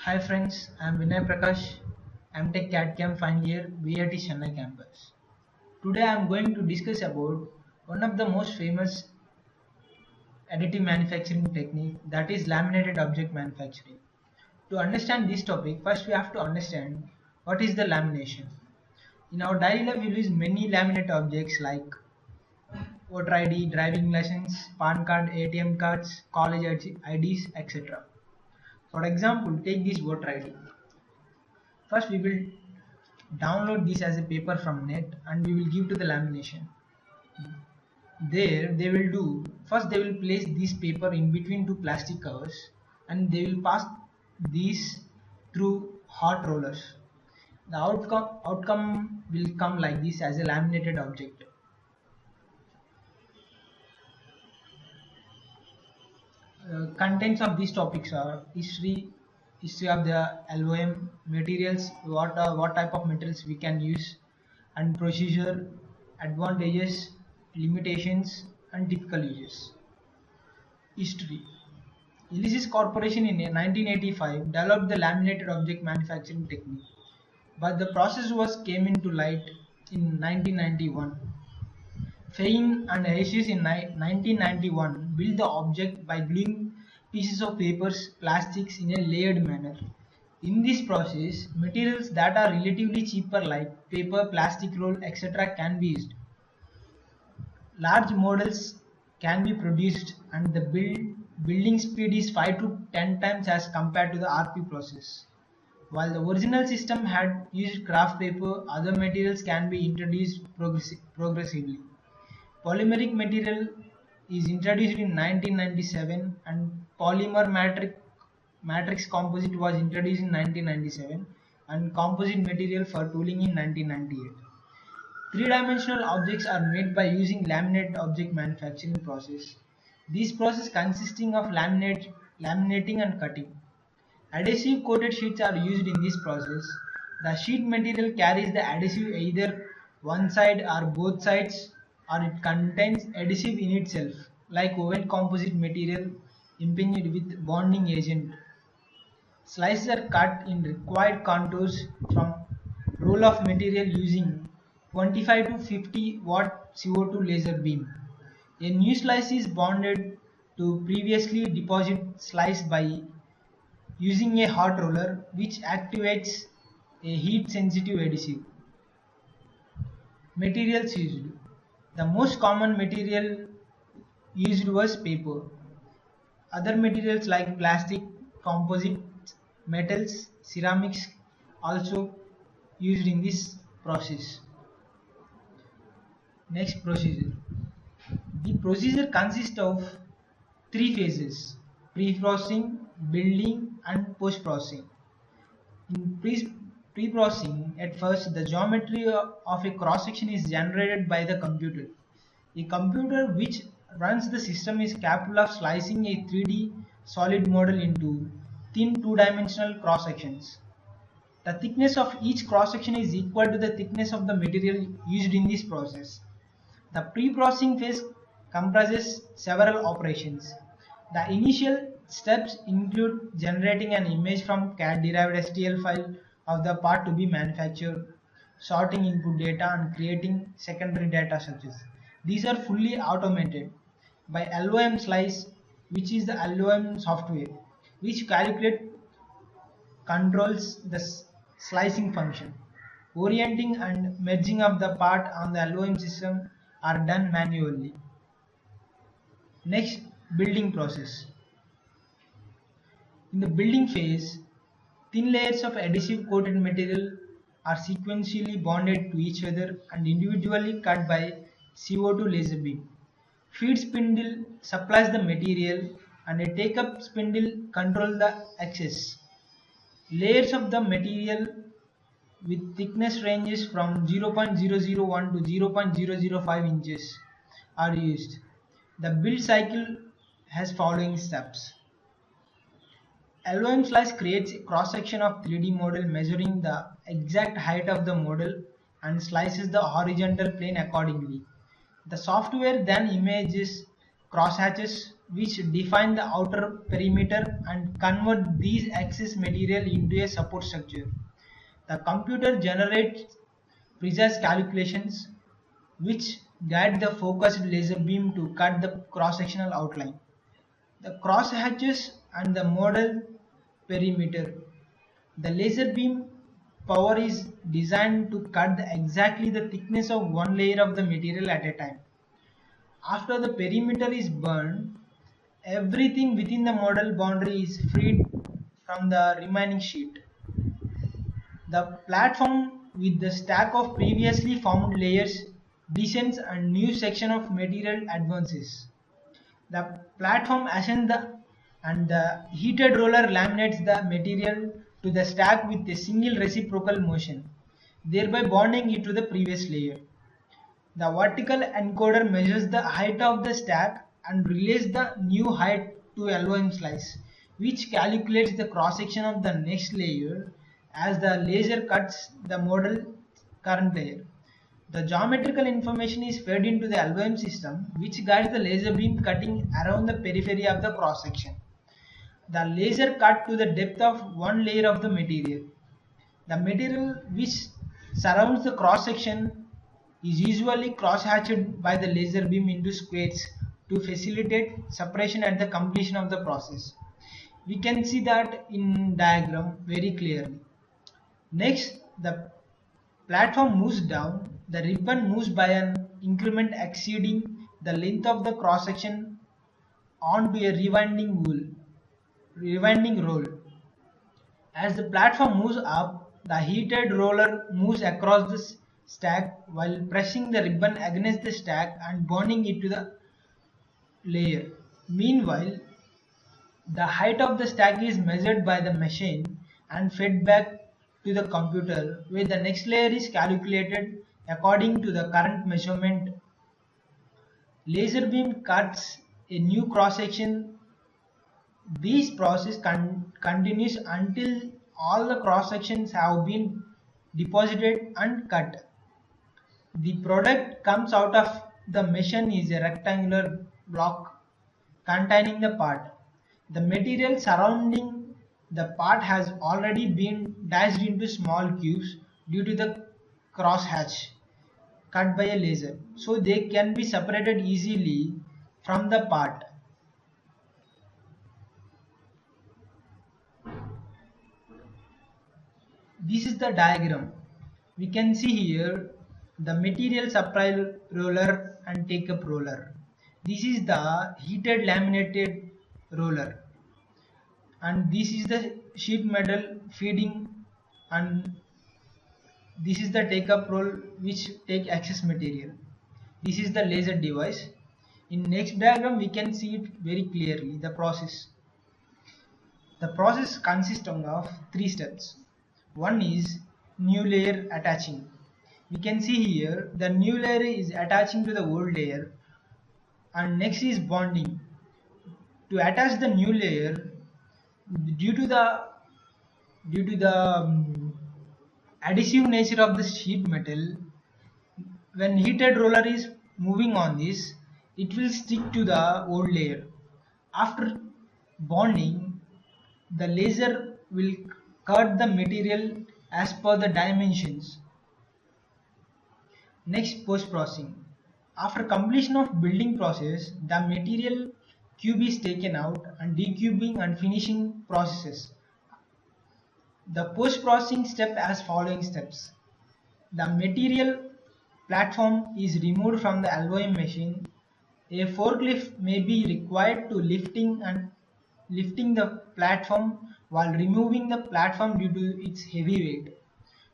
Hi friends, I'm Vinay Prakash, MTech CAD final year, VIT Chennai campus. Today I'm going to discuss about one of the most famous additive manufacturing technique, that is laminated object manufacturing. To understand this topic, first we have to understand what is the lamination. In our daily life we use many laminate objects like voter ID, driving license, PAN card, ATM cards, college IDs, etc. For example, take this voter ID. First we will download this as a paper from net and we will give to the lamination. There they will do, first they will place this paper in between two plastic covers and they will pass these through hot rollers. The outcome will come like this as a laminated object. Contents of these topics are history of the LOM, materials, what type of materials we can use, and procedure, advantages, limitations, and typical uses. History. Elysis Corporation in 1985 developed the laminated object manufacturing technique, but the process was came into light in 1991. Fein and Hayes in 1991 built the object by gluing pieces of papers, plastics in a layered manner. In this process, materials that are relatively cheaper like paper, plastic roll, etc. can be used. Large models can be produced and the building speed is 5 to 10 times as compared to the RP process. While the original system had used craft paper, other materials can be introduced progressively. Polymeric material is introduced in 1997 and polymer matrix composite was introduced in 1997 and composite material for tooling in 1998. Three-dimensional objects are made by using laminate object manufacturing process. This process consisting of laminating and cutting. Adhesive coated sheets are used in this process. The sheet material carries the adhesive either one side or both sides, or it contains adhesive in itself, like woven composite material impinged with bonding agent. Slices are cut in required contours from roll of material using 25 to 50 watt CO2 laser beam. A new slice is bonded to previously deposited slice by using a hot roller which activates a heat sensitive adhesive. Materials used. The most common material used was paper. Other materials like plastic, composite, metals, ceramics also used in this process. Next, procedure. The procedure consists of three phases: pre-processing, building, and post-processing. In pre-processing, at first the geometry of a cross-section is generated by the computer. A computer which runs the system is capable of slicing a 3D solid model into thin two-dimensional cross-sections. The thickness of each cross-section is equal to the thickness of the material used in this process. The pre-processing phase comprises several operations. The initial steps include generating an image from CAD-derived STL file of the part to be manufactured, sorting input data, and creating secondary data structures. These are fully automated by LOM Slice, which is the LOM software, which controls the slicing function. Orienting and merging of the part on the LOM system are done manually. Next, building process. In the building phase, thin layers of adhesive coated material are sequentially bonded to each other and individually cut by CO2 laser beam. Feed spindle supplies the material and a take-up spindle controls the access. Layers of the material with thickness ranges from 0.001 to 0.005 inches are used. The build cycle has following steps. LOM slice creates a cross-section of 3D model measuring the exact height of the model and slices the horizontal plane accordingly. The software then images crosshatches which define the outer perimeter and convert these excess material into a support structure. The computer generates precise calculations which guide the focused laser beam to cut the cross-sectional outline. The cross hatches and the model perimeter. The laser beam power is designed to cut exactly the thickness of one layer of the material at a time. After the perimeter is burned, everything within the model boundary is freed from the remaining sheet. The platform with the stack of previously formed layers descends and new section of material advances. The platform ascends and the heated roller laminates the material to the stack with a single reciprocal motion, thereby bonding it to the previous layer. The vertical encoder measures the height of the stack and relays the new height to LOM slice, which calculates the cross section of the next layer as the laser cuts the model current layer. The geometrical information is fed into the LOM system, which guides the laser beam cutting around the periphery of the cross section. The laser cut to the depth of one layer of the material. The material which surrounds the cross section is usually cross-hatched by the laser beam into squares to facilitate separation at the completion of the process. We can see that in diagram very clearly. Next, the platform moves down, the ribbon moves by an increment exceeding the length of the cross section onto a rewinding roll. As the platform moves up, the heated roller moves across the stack while pressing the ribbon against the stack and bonding it to the layer. Meanwhile, the height of the stack is measured by the machine and fed back to the computer, where the next layer is calculated according to the current measurement. Laser beam cuts a new cross section. This process continues until all the cross sections have been deposited and cut. The product comes out of the machine is a rectangular block containing the part. The material surrounding the part has already been diced into small cubes due to the crosshatch cut by a laser, so they can be separated easily from the part. This is the diagram. We can see here the material supply roller and take up roller. This is the heated laminated roller, and this is the sheet metal feeding, and this is the take up roll which take excess material. This is the laser device. In next diagram we can see it very clearly the process. The process consists of three steps. One is new layer attaching. We can see here the new layer is attaching to the old layer, and next is bonding. To attach the new layer, due to the adhesive nature of the sheet metal, when heated roller is moving on this, it will stick to the old layer. After bonding, the laser will cut the material as per the dimensions. Next, post-processing. After completion of building process, the material cube is taken out and decubing and finishing processes. The post-processing step has following steps. The material platform is removed from the LOM machine. A forklift may be required to lifting the platform while removing the platform due to its heavy weight.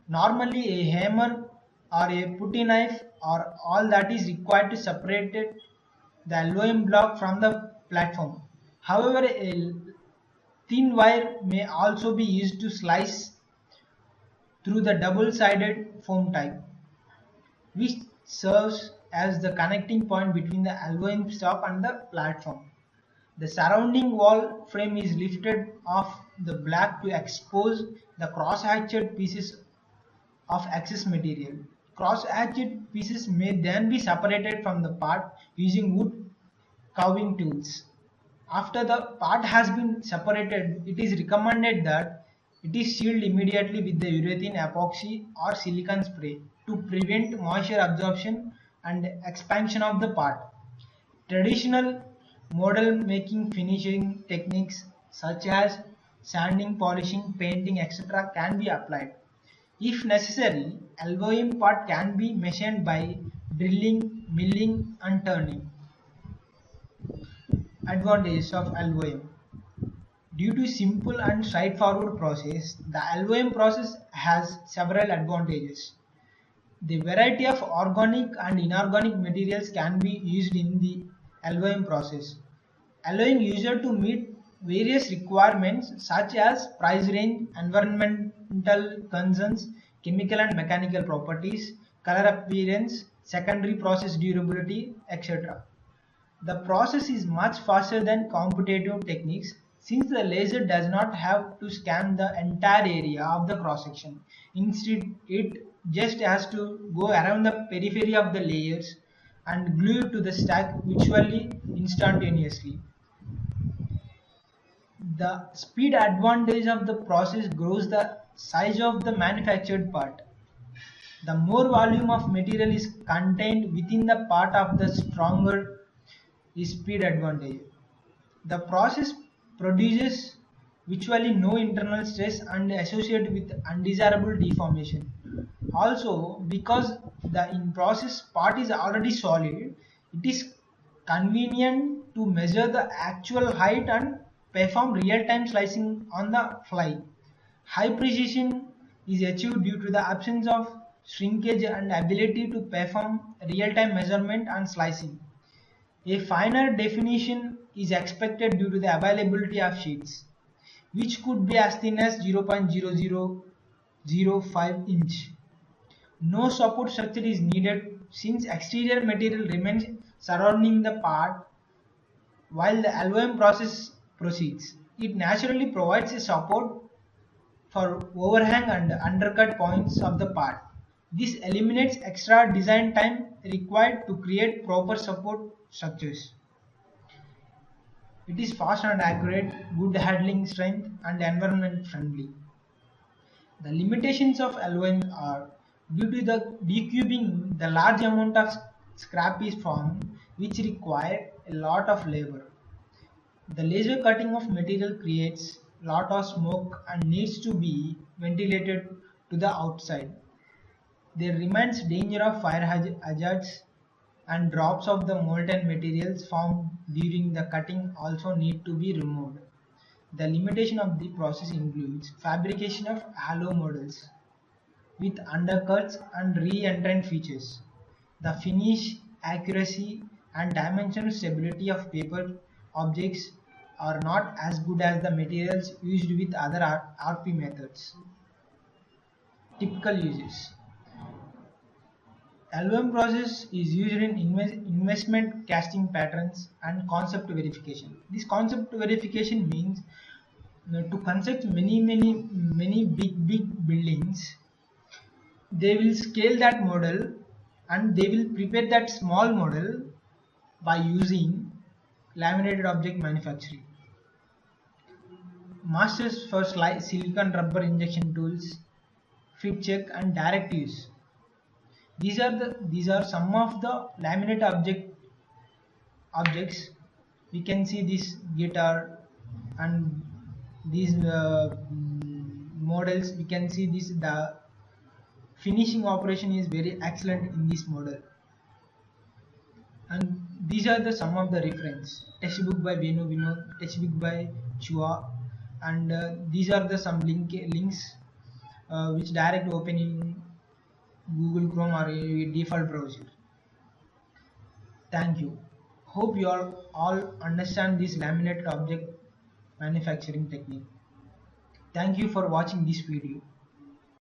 Normally a hammer or a putty knife are all that is required to separate the LOM block from the platform. However, a thin wire may also be used to slice through the double-sided foam type, which serves as the connecting point between the LOM stop and the platform. The surrounding wall frame is lifted off the block to expose the cross-hatched pieces of excess material. Cross-hatched pieces may then be separated from the part using wood carving tools. After the part has been separated, it is recommended that it is sealed immediately with the urethane epoxy or silicone spray to prevent moisture absorption and expansion of the part. Traditional model making finishing techniques such as sanding, polishing, painting, etc. can be applied. If necessary, LOM part can be machined by drilling, milling and turning. Advantages of LOM. Due to simple and straightforward process, the LOM process has several advantages. The variety of organic and inorganic materials can be used in the LOM process, allowing user to meet various requirements such as price range, environmental concerns, chemical and mechanical properties, color appearance, secondary process durability, etc. The process is much faster than competitive techniques since the laser does not have to scan the entire area of the cross section. Instead, it just has to go around the periphery of the layers and glue it to the stack virtually instantaneously. The speed advantage of the process grows the size of the manufactured part. The more volume of material is contained within the part of the stronger is speed advantage. The process produces virtually no internal stress and associated with undesirable deformation. Also, because the in process part is already solid, it is convenient to measure the actual height and perform real-time slicing on the fly. High precision is achieved due to the absence of shrinkage and ability to perform real-time measurement and slicing. A finer definition is expected due to the availability of sheets, which could be as thin as 0.0005 inch. No support structure is needed since exterior material remains surrounding the part while the LOM process proceeds. It naturally provides a support for overhang and undercut points of the part. This eliminates extra design time required to create proper support structures. It is fast and accurate, good handling strength, and environment friendly. The limitations of LOM are due to the decubing, the large amount of scrap is formed, which require a lot of labor. The laser cutting of material creates a lot of smoke and needs to be ventilated to the outside. There remains danger of fire hazards and drops of the molten materials formed during the cutting also need to be removed. The limitation of the process includes fabrication of hollow models with undercuts and re-entrant features. The finish, accuracy and dimensional stability of paper objects are not as good as the materials used with other RP methods. Typical uses. LOM process is used in investment casting patterns and concept verification. This concept verification means to construct many big buildings, they will scale that model and they will prepare that small model by using laminated object manufacturing. Masters for silicon rubber injection tools, fit check and direct use. These are some of the laminate objects. We can see this guitar and these models. We can see this the finishing operation is very excellent in this model. And these are the some of the reference textbook by Vinay, textbook by Chua, and these are the some links which direct open in Google Chrome or a default browser. Thank you. Hope you all understand this laminated object manufacturing technique. Thank you for watching this video.